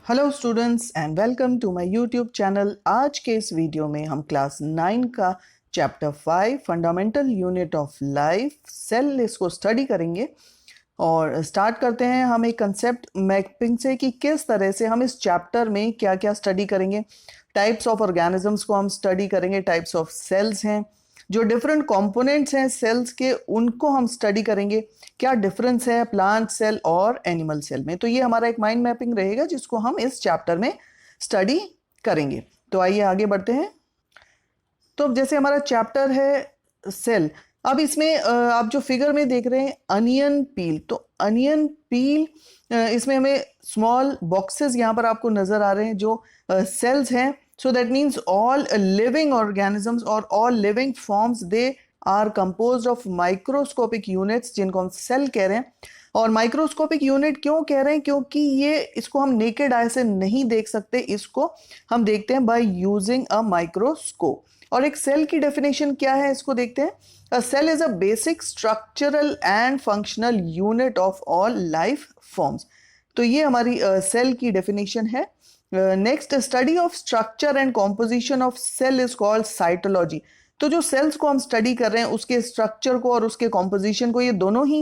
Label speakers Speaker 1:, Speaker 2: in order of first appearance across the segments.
Speaker 1: Hello students and welcome to my YouTube channel. आज के इस वीडियो में हम क्लास 9 का chapter 5 fundamental unit of life cell इसको स्टडी करेंगे। और स्टार्ट करते हैं हम एक कंसेप्ट मैपिंग से कि किस तरह से हम इस चैप्टर में क्या क्या स्टडी करेंगे। टाइप्स ऑफ ऑर्गेनिजम्स को हम स्टडी करेंगे, टाइप्स ऑफ सेल्स हैं, जो डिफरेंट कंपोनेंट्स हैं सेल्स के उनको हम स्टडी करेंगे, क्या डिफरेंस है प्लांट सेल और एनिमल सेल में। तो ये हमारा एक माइंड मैपिंग रहेगा जिसको हम इस चैप्टर में स्टडी करेंगे। तो आइए आगे बढ़ते हैं। तो अब जैसे हमारा चैप्टर है सेल, अब इसमें आप जो फिगर में देख रहे हैं अनियन पील, तो अनियन पील इसमें हमें स्मॉल बॉक्सेस यहाँ पर आपको नजर आ रहे हैं जो सेल्स हैं। So that means all living organisms or all living forms they are composed of microscopic units जिनको हम सेल कह रहे हैं। और माइक्रोस्कोपिक यूनिट क्यों कह रहे हैं? क्योंकि ये इसको हम नेकेड आई से नहीं देख सकते, इसको हम देखते हैं बाय यूजिंग अ माइक्रोस्कोप। और एक सेल की डेफिनेशन क्या है इसको देखते हैं। A cell is a basic structural and functional unit of all life forms. तो ये हमारी सेल की डेफिनेशन है। Next, study of structure and composition of cell is called cytology. तो जो सेल्स को हम स्टडी कर रहे हैं उसके स्ट्रक्चर को और उसके कॉम्पोजिशन को, ये दोनों ही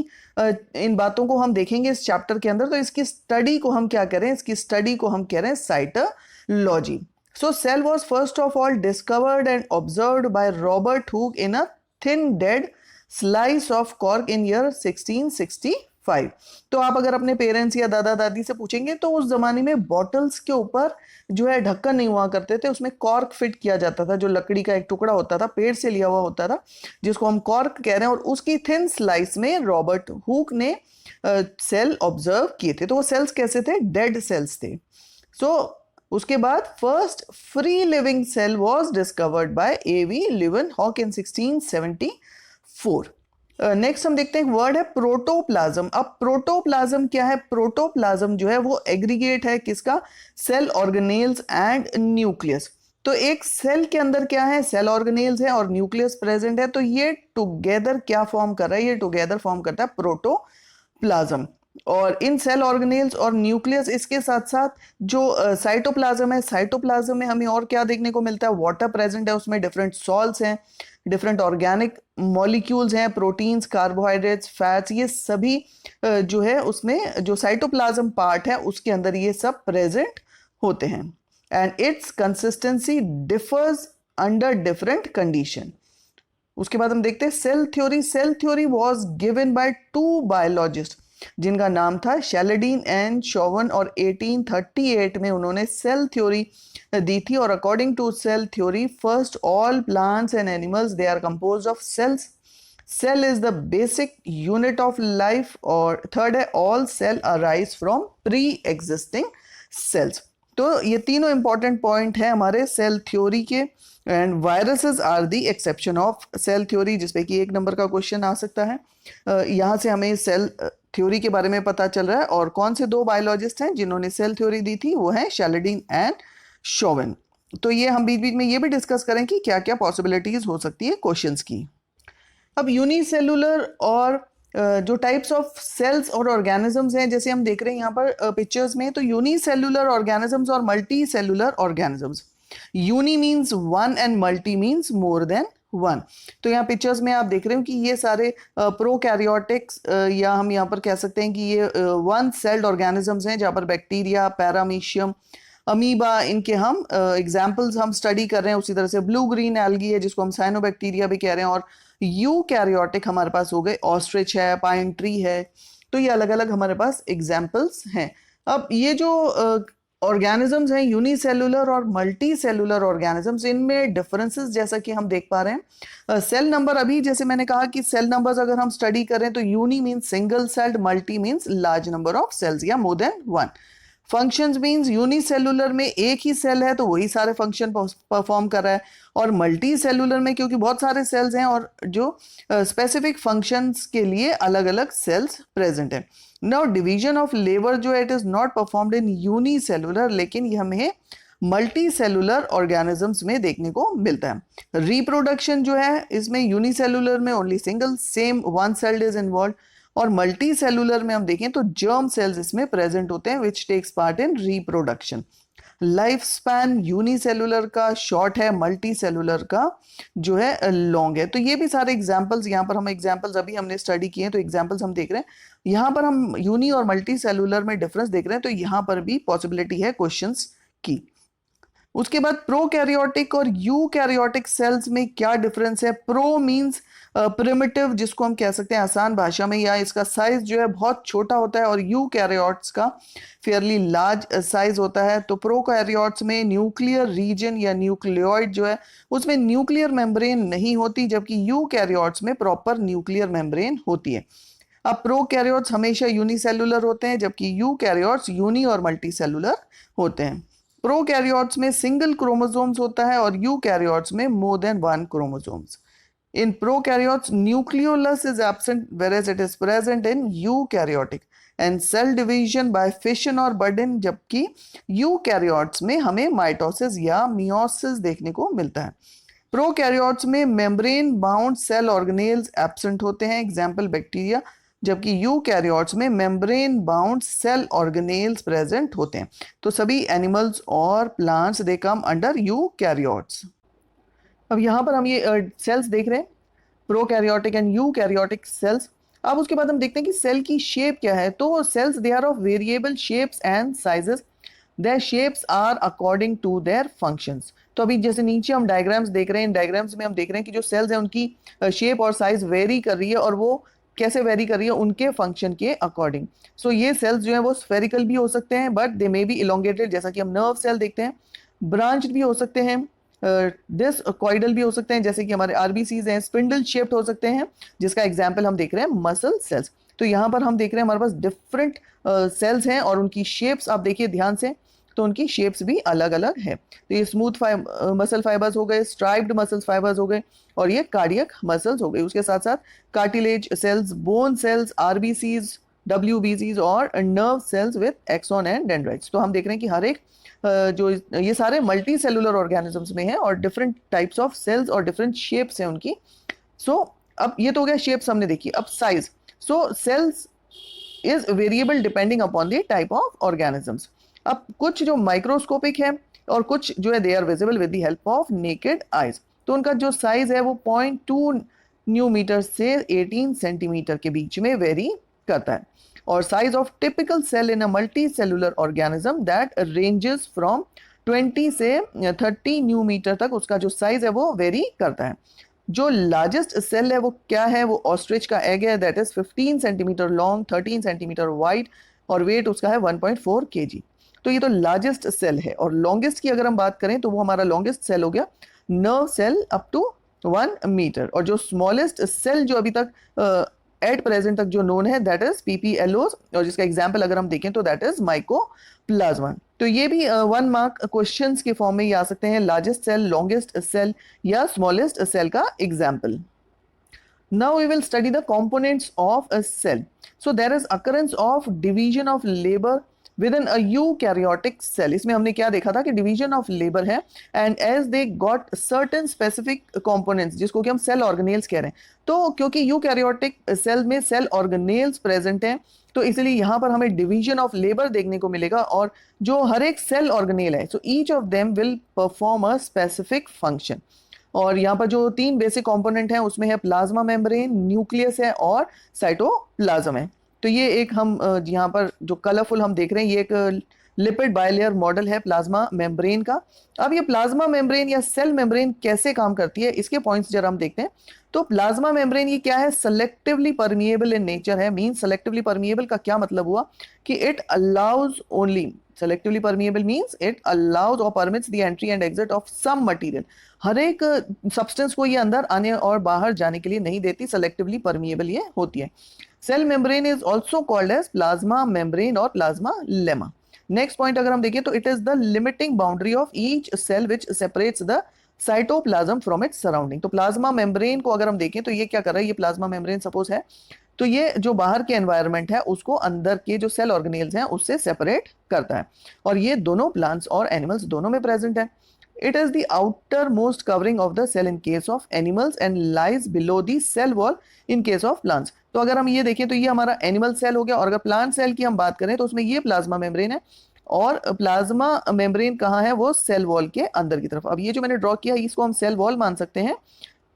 Speaker 1: इन बातों को हम देखेंगे इस चैप्टर के अंदर। तो इसकी स्टडी को हम क्या करें, इसकी स्टडी को हम कह रहे हैं cytology. So cell was first of all discovered and observed by Robert Hooke in a thin dead slice of cork in year 1665। तो आप अगर अपने पेरेंट्स या दादा दादी से पूछेंगे तो उस जमाने में बॉटल्स के ऊपर जो है ढक्कन नहीं हुआ करते थे, उसमें कॉर्क फिट किया जाता था, जो लकड़ी का एक टुकड़ा होता था, पेड़ से लिया हुआ होता था, जिसको हम कॉर्क कह रहे हैं। और उसकी थिन स्लाइस में रॉबर्ट हुक ने सेल ऑब्जर्व किए थे। तो वो सेल्स कैसे थे? डेड सेल्स थे। उसके बाद first free living cell was discovered by AV Leeuwenhoek in 1674। Next हम देखते हैं वर्ड है प्रोटोप्लाज्म। अब प्रोटोप्लाज्म क्या है? प्रोटोप्लाज्म जो है वो एग्रीगेट है किसका? Cell organelles and nucleus. तो एक सेल के अंदर क्या है? सेल ऑर्गेनेल्स है और न्यूक्लियस प्रेजेंट है। तो ये टुगेदर क्या फॉर्म कर रहा है? ये टुगेदर फॉर्म करता है प्रोटोप्लाज्म। और इन सेल ऑर्गेनेल्स और न्यूक्लियस, इसके साथ साथ जो साइटोप्लाज्म है, साइटोप्लाज्म में हमें और क्या देखने को मिलता है? वाटर प्रेजेंट है, उसमें डिफरेंट सॉल्ट्स हैं, डिफरेंट ऑर्गेनिक मॉलिक्यूल्स हैं, प्रोटीन्स, कार्बोहाइड्रेट्स, फैट्स, ये सभी जो है उसमें जो साइटोप्लाज्म पार्ट है उसके अंदर ये सब प्रेजेंट होते हैं। And its consistency differs under different condition. उसके बाद हम देखते हैं cell theory. Cell theory was given by two biologist जिनका नाम था शैलेडीन एंड शोवन, और 1838 में उन्होंने सेल थ्योरी दी थी। और according to cell theory, first all plants and animals they are composed of cells. Cell is the basic unit of life. और थर्ड है all cell arise from pre existing cells. तो ये तीनों important point है हमारे cell theory के। And viruses are the exception of cell theory, जिसपे कि 1 नंबर का क्वेश्चन आ सकता है। यहाँ से हमें सेल थ्योरी के बारे में पता चल रहा है। और कौन से 2 बायोलॉजिस्ट हैं जिन्होंने सेल थ्योरी दी थी? वो हैं शैलेडीन एंड शोवन। तो ये हम बीच बीच में ये भी डिस्कस करें कि क्या क्या पॉसिबिलिटीज हो सकती है क्वेश्चंस की। अब यूनिसेलुलर और जो टाइप्स ऑफ सेल्स और ऑर्गेनिजम्स हैं, जैसे हम देख रहे हैं यहाँ पर पिक्चर्स में, तो यूनिसेलुलर ऑर्गेनिजम्स और multi cellular organisms. Uni means one and multi means more than one. तो यहाँ पिक्चर्स में आप देख रहे हो कि ये सारे प्रोकैरियोटिक्स या हम यहाँ पर कह सकते हैं कि ये वन सेल्ड ऑर्गेनिजम्स हैं, जहाँ पर बैक्टीरिया, पैरामीशियम, अमीबा, इनके हम एग्जाम्पल्स हम स्टडी कर रहे हैं। उसी तरह से ब्लू ग्रीन एल्गी है जिसको हम साइनोबैक्टीरिया भी कह रहे हैं। और यूकैरियोटिक हमारे पास हो गए, ऑस्ट्रिच है, पाइन ट्री है। तो ये अलग अलग हमारे पास एग्जाम्पल्स हैं। अब ये जो ऑर्गेनिजम्स हैं यूनिसेलुलर और मल्टी सेलुलर ऑर्गेनिजम्स, इनमें डिफरेंसेस जैसा कि हम देख पा रहे हैं। सेल नंबर, अभी जैसे मैंने कहा कि सेल नंबर्स अगर हम स्टडी करें तो uni means single celled, multi means large number of cells या more than one. Functions means unicellular में एक ही सेल है तो वही सारे फंक्शन परफॉर्म कर रहा है। और मल्टी सेलुलर में क्योंकि बहुत सारे सेल्स हैं और जो स्पेसिफिक फंक्शंस के लिए अलग अलग सेल्स प्रेजेंट हैं। नाउ डिवीजन ऑफ लेबर जो है it is not performed in unicellular, लेकिन ये हमें मल्टी सेलुलर ऑर्गेनिजम्स में देखने को मिलता है। रिप्रोडक्शन जो है इसमें यूनिसेलुलर में only single same one sailed is involve, और मल्टी सेलुलर में हम देखें तो जर्म सेल्स इसमें प्रेजेंट होते हैं which takes part in reproduction. Life span unicellular का शॉर्ट है, मल्टी सेलुलर का जो है लॉन्ग है। तो ये भी सारे एग्जांपल्स, यहाँ पर हम एग्जांपल्स अभी हमने स्टडी किए हैं तो एग्जांपल्स हम देख रहे हैं। यहाँ पर हम यूनी और मल्टी सेलुलर में डिफरेंस देख रहे हैं, तो यहाँ पर भी पॉसिबिलिटी है क्वेश्चंस की। उसके बाद प्रोकैरियोटिक और यूकैरियोटिक सेल्स में क्या डिफरेंस है। प्रो मींस प्रिमिटिव, जिसको हम कह सकते हैं आसान भाषा में, या इसका साइज जो है बहुत छोटा होता है, और यूकैरियोट्स का फेयरली लार्ज साइज होता है। तो प्रोकैरियोट्स में न्यूक्लियर रीजन या न्यूक्लियोइड जो है उसमें न्यूक्लियर मेम्ब्रेन नहीं होती, जबकि यूकैरियोट्स में प्रॉपर न्यूक्लियर मेम्ब्रेन होती है। अब प्रोकैरियोट्स हमेशा यूनिसेलुलर होते हैं, जबकि यूकैरियोट्स यूनी और मल्टी सेलुलर होते हैं। प्रोकैरियोट्स में सिंगल क्रोमोसोम्स होता है और यूकैरियोट्स में मोर than one chromosomes. In prokaryotes, nucleolus is absent, whereas it is present in eukaryotic. And cell division by fission or budding, जबकि eukaryotes में हमें माइटोसिस या मियोसिस देखने को मिलता है। प्रोकैरियोट्स में membrane bound cell organelles absent होते हैं, एग्जाम्पल बैक्टीरिया, जबकि यूकैरियोट्स में membrane bound cell organelles present होते हैं। तो सभी एनिमल्स और plants they come under eukaryotes. अब यहाँ पर हम ये सेल्स देख रहे हैं, प्रोकैरियोटिक एंड यूकैरियोटिक सेल्स। अब उसके बाद हम देखते हैं कि सेल की शेप क्या है। तो cells they are of variable shapes and sizes, their shapes are according to their functions. तो अभी जैसे नीचे हम डायग्राम्स देख रहे हैं, इन डायग्राम्स में हम देख रहे हैं कि जो सेल्स हैं उनकी शेप और साइज वेरी कर रही है, और वो कैसे वेरी कर रही है, उनके फंक्शन के अकॉर्डिंग। सो ये सेल्स जो है वो स्फेरिकल भी हो सकते हैं, but they may be elongated, जैसा कि हम नर्व सेल देखते हैं। ब्रांच भी हो सकते हैं, डिस्कॉइडल भी हो सकते हैं, जैसे कि हमारे आरबीसीज हैं। स्पिंडल शेप्ड हो सकते हैं, जिसका एग्जांपल हम देख रहे हैं मसल सेल्स। तो यहाँ पर हम देख रहे हैं हमारे पास डिफरेंट सेल्स हैं, और उनकी शेप्स आप देखिए ध्यान से, तो उनकी शेप्स भी अलग अलग है। तो ये स्मूथ मसल फाइबर्स हो गए, स्ट्राइप्ड मसल फाइबर्स हो गए, और ये कार्डियक मसल्स हो गए। उसके साथ साथ cartilage cells, bone cells, RBCs, डब्ल्यूबीसीज और nerve cells with axon and dendrites. तो हम देख रहे हैं कि हर एक जो ये सारे मल्टी सेलुलर ऑर्गेनिजम्स में है, और डिफरेंट टाइप्स ऑफ सेल्स और डिफरेंट शेप्स हैं उनकी। सो अब ये तो हो गया शेप्स हमने देखी। अब size. So cells is variable depending upon the type of organisms. अब कुछ जो माइक्रोस्कोपिक है और कुछ जो है they are visible with the help of naked eyes. तो उनका जो साइज है वो 0.2 न्यूमीटर से 18 सेंटीमीटर के बीच में वेरी करता है। और size of typical cell in a multi cellular organism that ranges from 20 से 30 न्यूमीटर तक, उसका जो साइज है वो वेरी करता है। जो लार्जेस्ट सेल है वो क्या है, वो ऑस्ट्रिच का एग है, that is 15 centimetre long, 13 centimetre wide, और वेट उसका है 1.4 kg। तो ये तो लार्जेस्ट सेल है। और लॉन्गेस्ट की अगर हम बात करें तो वो हमारा लॉन्गेस्ट सेल हो गया nerve cell up to 1 meter. और जो स्मॉलेस्ट सेल जो अभी तक एट प्रेजेंट तक जो नोन है दैट इज पीपीएलओस, और जिसका एग्जांपल अगर हम देखें तो दैट इज माइकोप्लाज्मा। तो ये भी 1 मार्क क्वेश्चंस के फॉर्म में ही आ सकते हैं, लार्जेस्ट सेल, लॉन्गेस्ट सेल या स्मॉलेस्ट सेल का example. Now we will study the components of a cell. So there is occurrence of division of labor within a eukaryotic cell. इसमें हमने क्या देखा था कि division of labor है, and as they got certain specific components जिसको कि हम cell organelles कह रहे हैं। तो क्योंकि eukaryotic cell में cell organelles present हैं, तो इसलिए यहाँ पर हमें division of labor देखने को मिलेगा, और जो हर एक cell organelle है, so each of them will perform a specific function। और यहाँ पर जो 3 बेसिक कंपोनेंट हैं उसमें है प्लाज्मा मेम्ब्रेन, न्यूक्लियस है और साइटोप्लाज्म है। तो ये एक हम यहाँ पर जो कलरफुल हम देख रहे हैं, ये एक लिपिड बायलेयर मॉडल है प्लाज्मा मेम्ब्रेन का। अब ये प्लाज्मा मेम्ब्रेन या सेल मेम्ब्रेन कैसे काम करती है, इसके पॉइंट्स जरा हम देखते हैं। तो प्लाज्मा मेम्ब्रेन ये क्या है, सेलेक्टिवली परमिएबल इन नेचर है। मीन सेलेक्टिवली परमिएबल का क्या मतलब हुआ कि it allows only, selectively permeable means it allows or permits the entry and exit of some material। हर एक सब्सटेंस को ये अंदर आने और बाहर जाने के लिए नहीं देती, सेलेक्टिवली परमिएबल ये होती है। Cell membrane is also called as plasma membrane और प्लाज्मा लेमा। नेक्स्ट पॉइंट अगर हम देखें तो it is the limiting boundary of each cell which separates the cytoplasm from its surrounding. तो प्लाज्मा मेम्ब्रेन को अगर हम देखें तो ये क्या कर रहा है, ये प्लाज्मा मेम्ब्रेन सपोज है, तो ये जो बाहर के एनवायरनमेंट है उसको अंदर के जो सेल ऑर्गेनेल्स हैं उससे सेपरेट करता है। और ये दोनों प्लांट्स और एनिमल्स दोनों में प्रेजेंट है। It is the outermost covering of the cell in case of animals and lies below the cell wall in case of plants. तो अगर हम ये देखें तो ये हमारा एनिमल सेल हो गया, और अगर प्लांट सेल की हम बात करें तो उसमें ये प्लाज्मा मेम्ब्रेन है, और प्लाज्मा मेम्ब्रेन कहाँ है, वो सेल वॉल के अंदर की तरफ। अब ये जो मैंने ड्रॉ किया इसको हम सेल वॉल मान सकते हैं,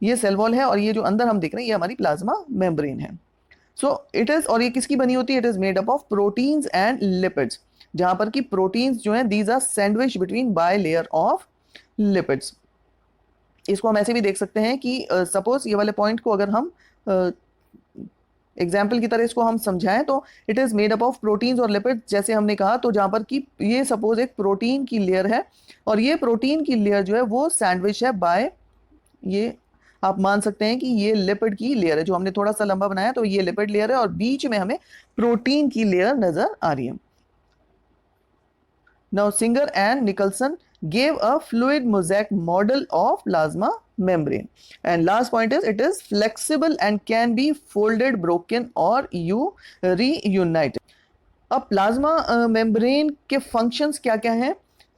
Speaker 1: ये सेल वॉल है, और ये जो अंदर हम देख रहे हैं ये हमारी प्लाज्मा मेम्ब्रेन है। सो इट इज, और ये किसकी बनी होती है, it is made up of proteins and lipids, जहां पर की प्रोटीन्स जो हैं these are sandwich between bilayer of lipids. इसको हम ऐसे भी देख सकते हैं कि सपोज ये वाले पॉइंट को अगर हम एग्जाम्पल की तरह इसको हम समझाएं तो it is made up of proteins और लिपिड्स, जैसे हमने कहा, तो जहां पर कि ये सपोज एक प्रोटीन की लेयर है, और ये प्रोटीन की लेयर जो है वो सैंडविच है बाय, ये आप मान सकते हैं कि ये लिपिड की लेयर है, जो हमने थोड़ा सा लंबा बनाया तो ये लिपिड लेयर है, और बीच में हमें प्रोटीन की लेयर नजर आ रही है। Now singer and Nicolson gave a fluid mosaic model of plasma membrane, and last point is it is flexible and can be folded, broken or reunited. अब प्लाज्मा मेम्ब्रेन के फंक्शंस क्या क्या हैं?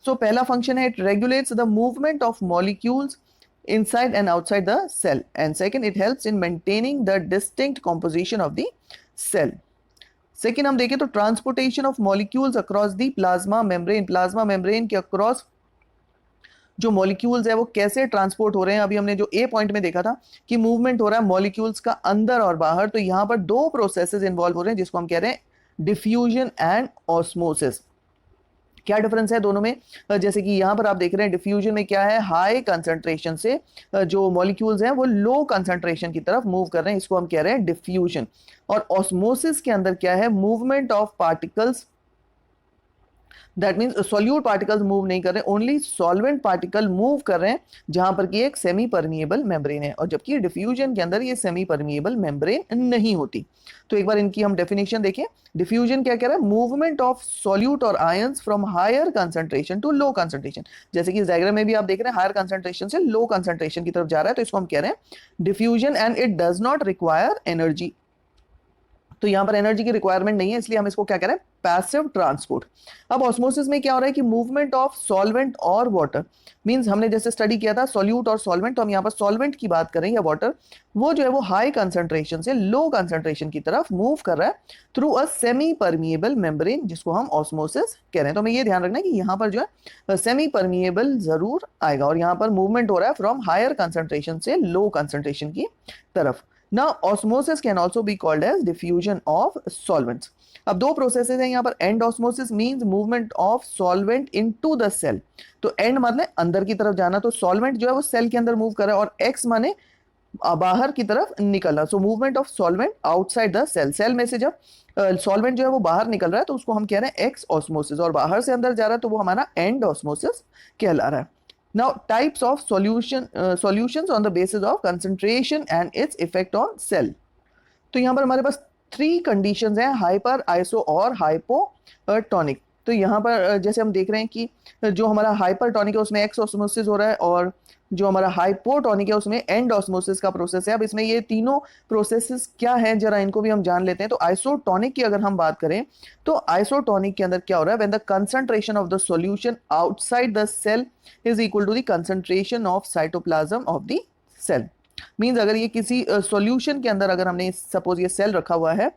Speaker 1: सो पहला फंक्शन है, it regulates the movement of molecules inside and outside the cell, and second it helps in maintaining the distinct composition of the cell. Second हम देखें तो transportation of molecules across the plasma membrane, plasma membrane के across जो molecules है वो कैसे transport हो रहे हैं। अभी हमने जो ए पॉइंट में देखा था कि मूवमेंट हो रहा है मॉलिक्यूल्स का अंदर और बाहर, तो यहां पर दो प्रोसेसेस इन्वॉल्व हो रहे हैं जिसको हम कह रहे हैं डिफ्यूजन एंड ऑस्मोसिस। क्या डिफरेंस है दोनों में? जैसे कि यहां पर आप देख रहे हैं डिफ्यूजन में क्या है, हाई कंसंट्रेशन से जो मॉलिक्यूल्स हैं वो लो कंसंट्रेशन की तरफ मूव कर रहे हैं, इसको हम कह रहे हैं डिफ्यूजन। और ऑस्मोसिस के अंदर क्या है, movement of particles, that means solute particles move नहीं कर रहे, ओनली सॉल्वेंट पार्टिकल मूव कर रहे हैं, जहां पर कि एक सेमी परमिएबल मेम्ब्रेन है, और जबकि डिफ्यूजन के अंदर ये सेमी परमिएबल मेम्ब्रेन नहीं होती। तो एक बार इनकी हम डेफिनेशन देखें। डिफ्यूजन क्या कह रहा है, मूवमेंट ऑफ सॉल्यूट और ions from higher concentration to low concentration, जैसे कि इस डायग्राम में भी आप देख रहे हैं हायर कंसंट्रेशन से लो कंसंट्रेशन की तरफ जा रहा है, तो इसको हम कह रहे हैं diffusion, and it does not require energy. तो यहां पर एनर्जी की रिक्वायरमेंट नहीं है, इसलिए हम इसको क्या कह रहे हैं, पैसिव ट्रांसपोर्ट। अब ऑस्मोसिस में क्या हो रहा है कि मूवमेंट ऑफ सॉल्वेंट और वाटर, मींस हमने जैसे स्टडी किया था सॉल्यूट और सॉल्वेंट, तो हम यहाँ पर सॉल्वेंट की बात करें या वाटर, वो जो है वो हाई कंसंट्रेशन से लो कंसंट्रेशन की तरफ मूव कर रहा है through a semi permeable membrane, जिसको हम ऑस्मोसिस कह रहे हैं। तो हमें ये ध्यान रखना है कि यहाँ पर जो है सेमी परमिएबल जरूर आएगा, और यहाँ पर मूवमेंट हो रहा है फ्रॉम हायर कंसंट्रेशन से लो कंसंट्रेशन की तरफ। Now osmosis can also be called as diffusion of solvents. अब दो प्रोसेसेस हैं यहाँ पर, endosmosis means movement of solvent into the cell, तो एंड मतलब अंदर की तरफ जाना, तो सॉल्वेंट जो है वो सेल के अंदर मूव कर रहा है, और एक्स माने बाहर की तरफ निकलना, so movement of solvent outside the cell, cell में से जब सॉल्वेंट जो है वो बाहर निकल रहा है तो उसको हम कह रहे हैं एक्स ऑस्मोसिस, और बाहर से अंदर जा रहा है तो वो हमारा एंड ऑस्मोसिस कहला रहा है। Now types of solutions on the basis of concentration and its effect on cell. तो यहाँ पर हमारे पास 3 कंडीशंस हैं, हाइपर, आइसो और हाइपोटोनिक। तो यहाँ पर जैसे हम देख रहे हैं कि जो हमारा हाइपरटोनिक है उसमें एक्स ऑस्मोसिस हो रहा है, और जो हमारा हाइपोटोनिक है उसमें एंड ऑस्मोसिस का प्रोसेस है। अब इसमें ये तीनों प्रोसेसेस क्या हैं जरा इनको भी हम जान लेते हैं। तो आइसोटोनिक की अगर हम बात करें तो आइसोटोनिक के अंदर क्या हो रहा है, when the concentration of the solution outside the cell is equal to the concentration of cytoplasm of the cell. Means अगर ये किसी सॉल्यूशन के अंदर, अगर हमने सपोज ये सेल रखा हुआ है,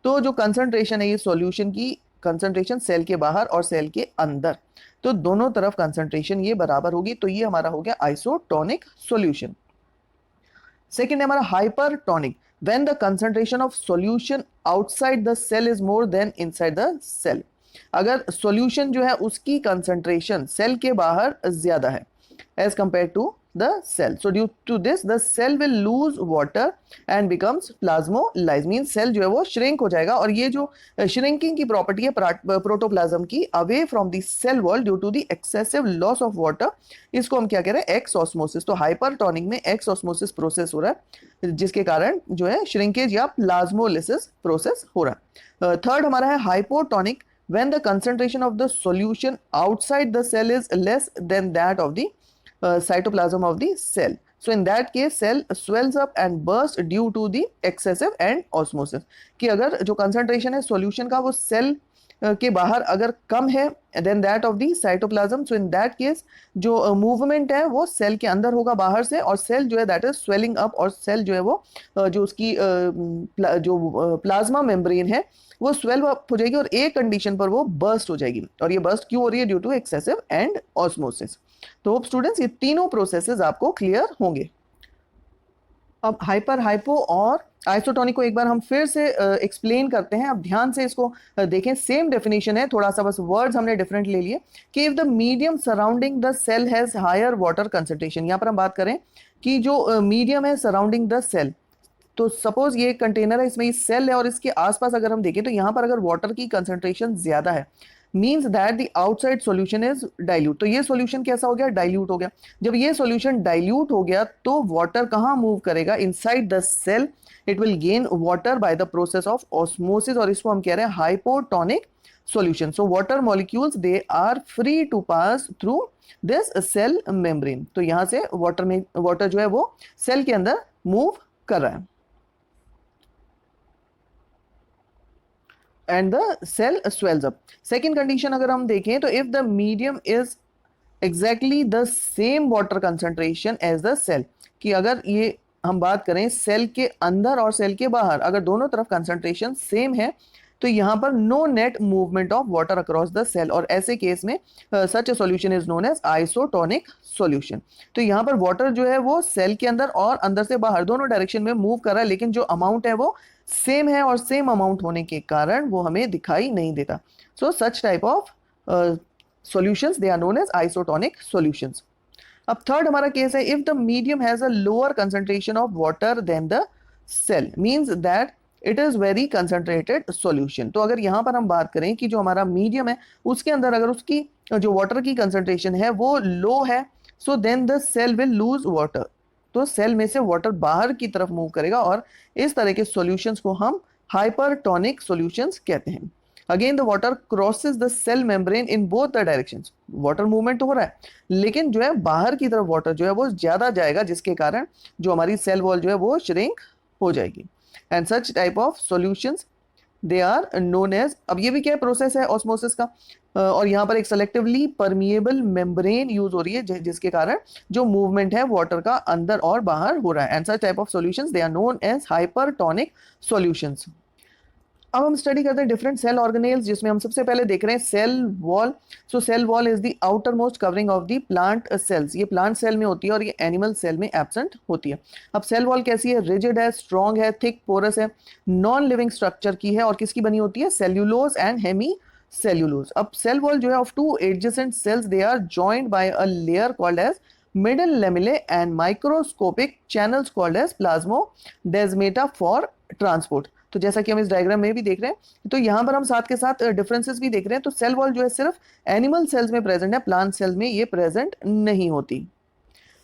Speaker 1: तो जो कंसंट्रेशन है ये सॉल्यूशन की कंसंट्रेशन सेल के बाहर और सेल के अंदर, तो दोनों तरफ कंसंट्रेशन ये बराबर होगी, तो ये हमारा हो गया आइसोटोनिक सॉल्यूशन। सेकंड है हमारा hypertonic, when the concentration of solution outside the cell is more than inside the cell. अगर सॉल्यूशन जो है उसकी कंसंट्रेशन सेल के बाहर ज्यादा है as compare to the cell, so due to this the cell will lose water and becomes plasmolyzed, means cell जो है वो shrink हो जाएगा, और ये जो shrinking की प्रॉपर्टी है प्रोटोप्लाज्म की away from the cell wall due to the excessive loss of water, इसको हम क्या कह रहे हैं, एक्स ऑस्मोसिस। तो हाइपरटोनिक में एक्स ऑस्मोसिस प्रोसेस हो रहा है, जिसके कारण जो है श्रिंकेज या प्लाज्मोलिसिस प्रोसेस हो रहा है। थर्ड हमारा है hypotonic, when the concentration of the solution outside the cell is less than that of the cytoplasm of the cell. So in that case cell swells up and bursts due to the excessive and osmosis, कि अगर जो concentration है solution का वो cell के बाहर अगर कम है then that of the cytoplasm, so in that case जो मूवमेंट है वो सेल के अंदर होगा बाहर से, और सेल जो है दैट इज स्वेलिंग अप, और सेल जो है वो जो उसकी जो प्लाज्मा मेम्ब्रेन है वो स्वेल अप हो जाएगी, और एक कंडीशन पर वो बर्स्ट हो जाएगी। और ये बर्स्ट क्यों हो रही है? Due to excessive endosmosis. तो होप स्टूडेंट्स ये तीनों प्रोसेसेस आपको क्लियर होंगे। अब हाइपर, हाइपो और आइसोटोनिक को एक बार हम फिर से एक्सप्लेन करते हैं। अब ध्यान से इसको देखें, सेम डेफिनेशन है, थोड़ा सा बस वर्ड्स हमने डिफरेंट ले लिए। कि if the medium surrounding the cell has higher water concentration, यहाँ पर हम बात करें कि जो मीडियम है सराउंडिंग द सेल, तो सपोज ये कंटेनर है, इसमें ये सेल है, और इसके आसपास अगर हम देखें तो यहाँ पर अगर वाटर की कंसंट्रेशन ज्यादा है, means that the outside solution is dilute. तो ये सॉल्यूशन कैसा हो गया? डाइल्यूट हो गया। जब ये सॉल्यूशन डाइल्यूट हो गया तो वाटर कहाँ मूव करेगा? Inside the cell. It will gain water by the process of osmosis, और इसको हम कह रहे हैं hypotonic solution. So water molecules they are free to pass through this cell membrane. तो यहाँ से वाटर जो है वो सेल के अंदर मूव कर रहा है, and the cell swells up. Second condition अगर हम देखें तो if the medium is exactly the same water concentration as the cell, कि अगर ये हम बात करें सेल के अंदर और सेल के बाहर अगर दोनों तरफ कंसंट्रेशन सेम है तो यहाँ पर no net movement of water across the cell, और ऐसे केस में such a solution is known as isotonic solution. तो यहाँ पर वाटर जो है वो सेल के अंदर और अंदर से बाहर दोनों डायरेक्शन में मूव कर रहा है, लेकिन जो अमाउंट है वो सेम है, और सेम अमाउंट होने के कारण वो हमें दिखाई नहीं देता। So such type of solutions they are known as isotonic solutions. अब थर्ड हमारा केस है, if the medium has a lower concentration of water than the cell, means that it is very concentrated solution. तो अगर यहाँ पर हम बात करें कि जो हमारा मीडियम है उसके अंदर अगर उसकी जो वाटर की कंसंट्रेशन है वो लो है, so then the cell will lose water. तो सेल में से वाटर बाहर की तरफ मूव करेगा, और इस तरह के सॉल्यूशंस को हम हाइपरटोनिक सॉल्यूशंस कहते हैं। Again the water crosses the cell membrane in both the directions. Water movement हो रहा है, लेकिन जो है बाहर की तरफ वाटर जो है वो ज्यादा जाएगा, जिसके कारण जो हमारी सेल वॉल जो है वो श्रिंक हो जाएगी। And such type of solutions they are known as, अब ये भी क्या प्रोसेस है ऑस्मोसिस का, और यहाँ पर एक सेलेक्टिवली परमिएबल मेम्ब्रेन यूज हो रही है जिसके कारण जो मूवमेंट है वाटर का अंदर और बाहर हो रहा है। And such type of solutions they are known as hypertonic solutions. अब हम स्टडी करते हैं डिफरेंट सेल ऑर्गेनेल्स, जिसमें हम सबसे पहले देख रहे हैं cell wall. So cell wall is the outer most covering of the plant cells. ये प्लांट सेल में होती है और ये एनिमल सेल में एब्सेंट होती है। अब सेल वॉल कैसी है? रिजिड है, स्ट्रॉन्ग है, थिक पोरस है, नॉन लिविंग स्ट्रक्चर की है, और किसकी बनी होती है? Cellulose and hemicellulose. अब सेल वॉल जो है of two adjacent cells they are joined by a layer called as middle lamellae and microscopic channels called as plasmodesmata for transport. तो जैसा कि हम इस डायग्राम में भी देख रहे हैं, तो यहाँ पर हम साथ के साथ डिफरेंसेस भी देख रहे हैं। तो सेल वॉल जो है सिर्फ एनिमल सेल्स में प्रेजेंट है, प्लांट सेल में ये प्रेजेंट नहीं होती।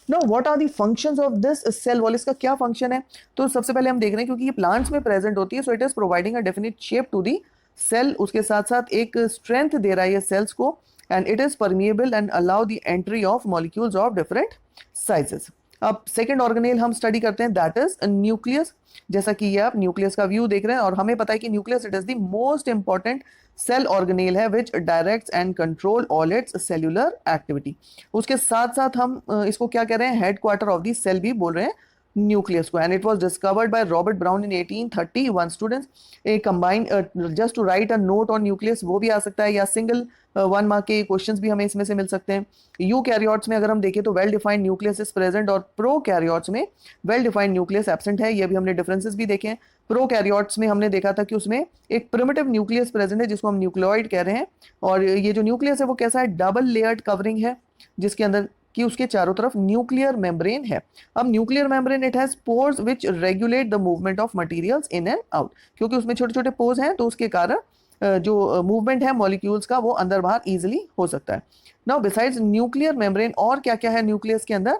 Speaker 1: Now what are the functions of this cell wall? इसका क्या फंक्शन है? तो सबसे पहले हम देख रहे हैं क्योंकि ये प्लांट्स में प्रेजेंट होती है, so it is providing a definite shape to the cell. उसके साथ साथ एक स्ट्रेंथ दे रहा है ये सेल्स को, and it is permeable and allow the entry of molecules of different sizes. अब सेकेंड ऑर्गेनेल हम स्टडी करते हैं, दैट इज न्यूक्लियस। जैसा कि ये आप न्यूक्लियस का व्यू देख रहे हैं, और हमें पता है कि nucleus it is the most important cell organelle है which directs and control all its cellular activity. उसके साथ साथ हम इसको क्या कह रहे हैं? हेडक्वार्टर ऑफ द सेल भी बोल रहे हैं न्यूक्लियस को। And it was discovered by Robert Brown in 1831 students. A combine just to write a note on nucleus वो भी आ सकता है, या सिंगल 1 मार्क के क्वेश्चंस भी हमें इसमें से मिल सकते हैं। यूकैरियोट्स में अगर हम देखें तो well defined nucleus is present, और प्रोकैरियोट्स में वेल डिफाइंड न्यूक्लियस एब्सेंट है। ये भी हमने डिफरेंसेस भी देखे हैं। प्रोकैरियोट्स में हमने देखा था कि उसमें एक प्रिमिटिव न्यूक्लियस प्रेजेंट है जिसको हम न्यूक्लियोइड कह रहे हैं, और ये जो न्यूक्लियस है वो कैसा है? डबल लेयर्ड कवरिंग है, जिसके अंदर कि उसके चारों तरफ न्यूक्लियर मेम्ब्रेन है। अब nuclear membrane it has pores which regulate the movement of materials in and out. क्योंकि उसमें छोटे छोटे पोर्स हैं तो उसके कारण जो मूवमेंट है मॉलिक्यूल्स का वो अंदर बाहर इजीली हो सकता है। नाउ बिसाइड्स न्यूक्लियर मेम्ब्रेन और क्या क्या है न्यूक्लियस के अंदर?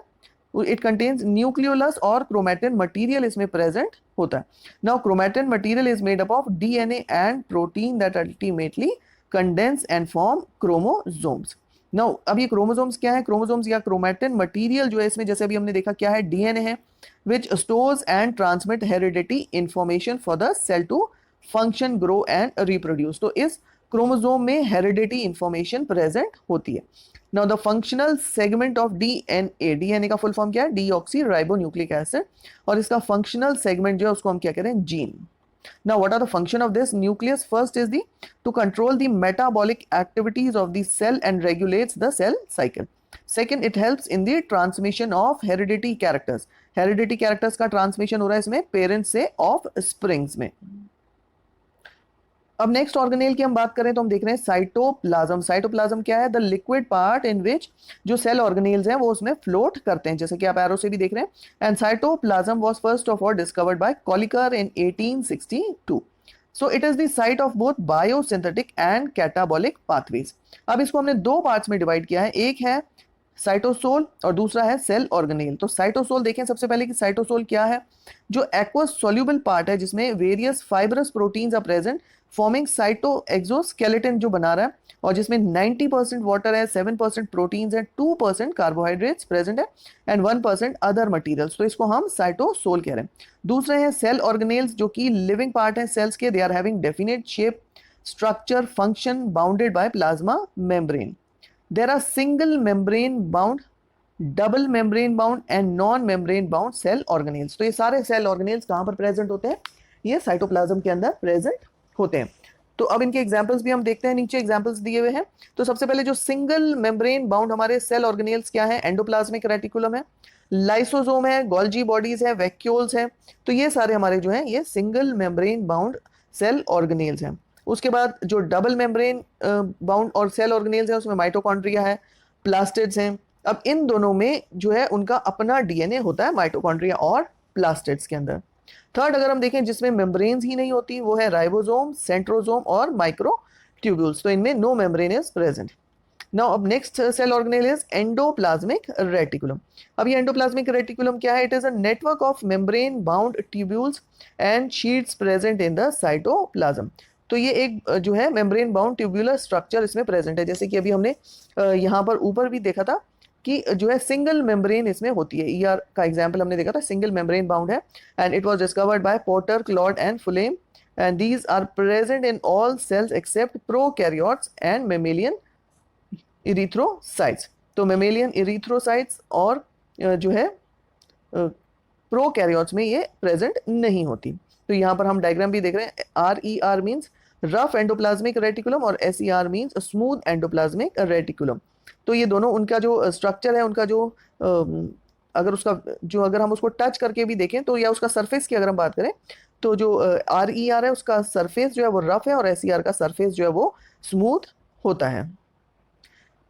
Speaker 1: इट कंटेन्स न्यूक्लियोलस और क्रोमैटिन मटेरियल इसमें प्रेजेंट होता है। Now chromatin material is made up of DNA and protein that ultimately condense and form chromosomes. Now अब ये क्रोमोसोम्स क्या है? क्रोमोसोम्स या क्रोमैटिन मटेरियल जो है इसमें, जैसे अभी हमने देखा क्या है? डीएनए है which stores and transmit heredity information for the cell to function, grow and reproduce. तो इस क्रोमोसोम में हेरिडिटी इंफॉर्मेशन प्रेजेंट होती है। Now the functional segment of DNA, DNA का फुल फॉर्म क्या है? डीऑक्सी राइबो न्यूक्लिक एसिड, और इसका फंक्शनल सेगमेंट जो है उसको हम क्या कह रहे हैं? Gene. Now, what are the function of this nucleus? First is to control the metabolic activities of the cell and regulates the cell cycle. Second, it helps in the transmission of heredity characters. Heredity characters का transmission हो रहा है इसमें parents से offsprings में। अब next organelle की हम बात करें तो हम देख रहे हैं साइटोप्लाज्म। साइटोप्लाज्म क्या है? द लिक्विड पार्ट इन विच जो सेल ऑर्गेनेल्स हैं वो उसमें फ्लोट करते हैं, जैसे कि आप एरो से भी देख रहे हैं। And cytoplasm was first of all discovered by Kolliker in 1862। So it is the site of both biosynthetic and catabolic pathways. अब इसको हमने दो पार्ट्स में डिवाइड किया है, एक है साइटोसोल और दूसरा है सेल ऑर्गेनेल। तो साइटोसोल देखें सबसे पहले कि साइटोसोल क्या है? जो एक्वस सॉल्युबल पार्ट है जिसमें various fibrous proteins are present forming cytoskeleton जो बना रहा है, और जिसमें 90% वाटर है, 7% प्रोटीन्स है, 2% कार्बोहाइड्रेट्स प्रेजेंट है एंड 1% अदर मटेरियल्स। तो इसको हम साइटोसोल कह रहे हैं। दूसरे हैं सेल ऑर्गेनेल्स जो कि लिविंग पार्ट है सेल्स के। They are having definite shape, structure, function bounded by plasma membrane. There are single membrane bound, double membrane bound and non-membrane bound cell organelles। तो ये सारे सेल ऑर्गेनेल्स कहाँ पर present होते हैं? ये साइटोप्लाज्म के अंदर प्रेजेंट होते हैं। तो अब इनके एग्जांपल्स भी हम देखते हैं, नीचे एग्जांपल्स दिए हुए हैं। तो सबसे पहले जो सिंगल मेम्ब्रेन बाउंड हमारे सेल ऑर्गेनेल्स क्या है? एंडोप्लाज्मिक रेटिकुलम है, लाइसोसोम है, गोल्जी बॉडीज है, वैक्यूल्स है। तो ये सारे हमारे जो है ये single membrane bound cell organelles हैं। उसके बाद जो डबल मेम्ब्रेन बाउंड और सेल ऑर्गेनेल्स हैं उसमें माइटोकॉन्ड्रिया है, प्लास्टिड्स हैं। अब इन दोनों में जो है उनका अपना डीएनए होता है माइटोकॉन्ड्रिया और प्लास्टिड्स के अंदर। थर्ड अगर हम देखें जिसमें मेम्ब्रेन्स ही नहीं होती वो है राइबोसोम, सेंट्रोसोम और माइक्रोट्यूब्यूल्स। तो इनमें no membrane is present. Now अब next cell organelle is endoplasmic reticulum. अब ये एंडोप्लाज्मिक रेटिकुलम क्या है? It is a network of membrane bound tubules and sheets present in the cytoplasm. तो ये एक जो है मेम्ब्रेन बाउंड ट्यूब्यूलर स्ट्रक्चर इसमें प्रेजेंट है, जैसे कि अभी हमने यहाँ पर ऊपर भी देखा था कि जो है सिंगल मेम्ब्रेन इसमें होती है। ईआर का एग्जांपल हमने देखा था, सिंगल मेम्ब्रेन बाउंड है and it was discovered by Porter, Claude and Fullam and these are present in all cells except prokaryotes and mammalian erythrocytes. तो मेमेलियन इरिथ्रोसाइट्स और जो है प्रोकैरियोट्स में ये प्रेजेंट नहीं होती। तो यहाँ पर हम डायग्राम भी देख रहे हैं। RER means rough endoplasmic reticulum और SER means smooth endoplasmic reticulum. तो ये दोनों उनका जो स्ट्रक्चर है, उनका जो अगर हम उसको टच करके भी देखें तो, या उसका सरफेस की अगर हम बात करें तो जो RER है उसका सरफेस जो है वो रफ है और SER का सरफेस जो है वो स्मूथ होता है।